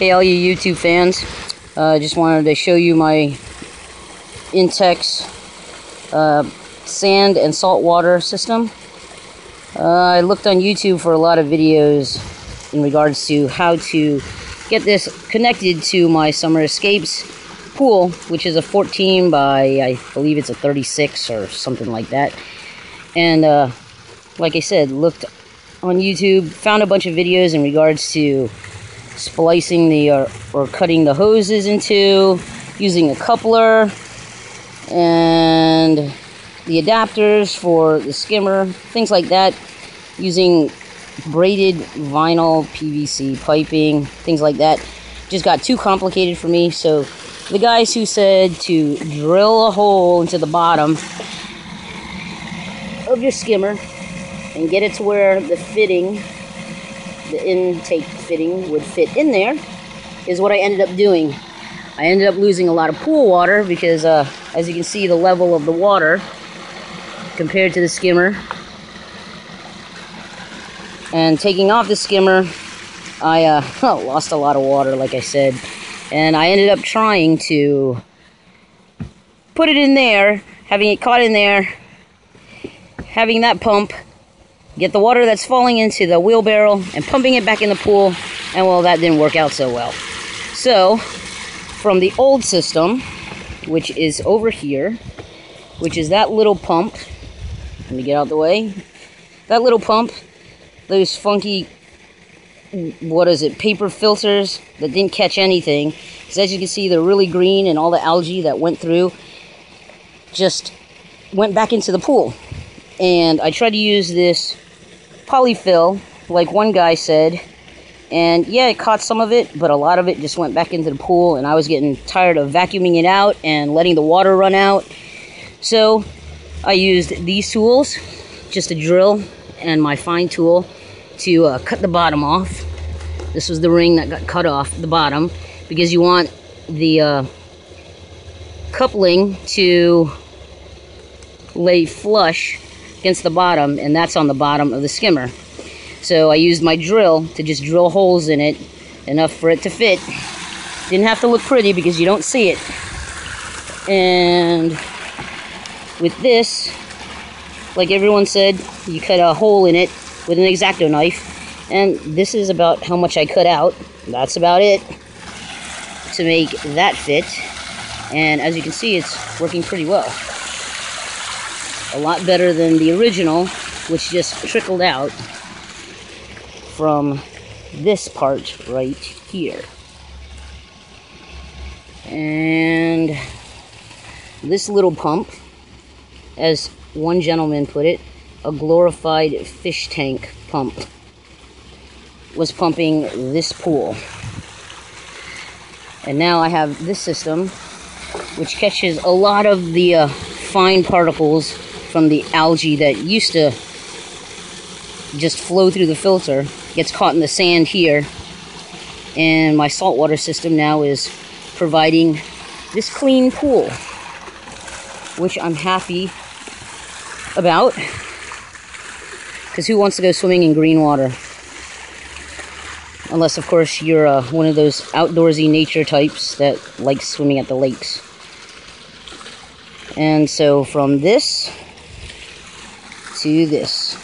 Hey, all you YouTube fans, just wanted to show you my Intex sand and saltwater system. I looked on YouTube for a lot of videos in regards to how to get this connected to my summer escapes pool, which is a 14 by, I believe it's a 36 or something like that. And like I said, looked on YouTube, found a bunch of videos in regards to splicing the or cutting the hoses into, using a coupler, and the adapters for the skimmer, things like that, using braided vinyl PVC piping, things like that. Just got too complicated for me, so the guys who said to drill a hole into the bottom of your skimmer and get it to where the fitting, the intake fitting would fit in there, is what I ended up doing. I ended up losing a lot of pool water because, as you can see, the level of the water compared to the skimmer. And taking off the skimmer, I lost a lot of water, like I said. And I ended up trying to put it in there, having it caught in there, having that pump, get the water that's falling into the wheelbarrow and pumping it back in the pool, and well, that didn't work out so well. So, from the old system, which is over here, which is that little pump, let me get out the way, that little pump, those funky, what is it, paper filters that didn't catch anything, because as you can see, they're really green, and all the algae that went through just went back into the pool. And I tried to use this polyfill, like one guy said, and yeah, it caught some of it, but a lot of it just went back into the pool, and I was getting tired of vacuuming it out and letting the water run out. So I used these tools, just a drill and my fine tool, to cut the bottom off. This was the ring that got cut off the bottom, because you want the coupling to lay flush against the bottom, and that's on the bottom of the skimmer. So I used my drill to just drill holes in it, enough for it to fit. Didn't have to look pretty because you don't see it. And with this, like everyone said, you cut a hole in it with an X-Acto knife, and this is about how much I cut out. That's about it to make that fit, and as you can see, it's working pretty well. A lot better than the original, which just trickled out from this part right here. And this little pump, as one gentleman put it, a glorified fish tank pump, was pumping this pool. And now I have this system, which catches a lot of the fine particles from the algae that used to just flow through the filter, gets caught in the sand here, and my saltwater system now is providing this clean pool, which I'm happy about, because who wants to go swimming in green water? Unless, of course, you're one of those outdoorsy nature types that likes swimming at the lakes. And so from this to this,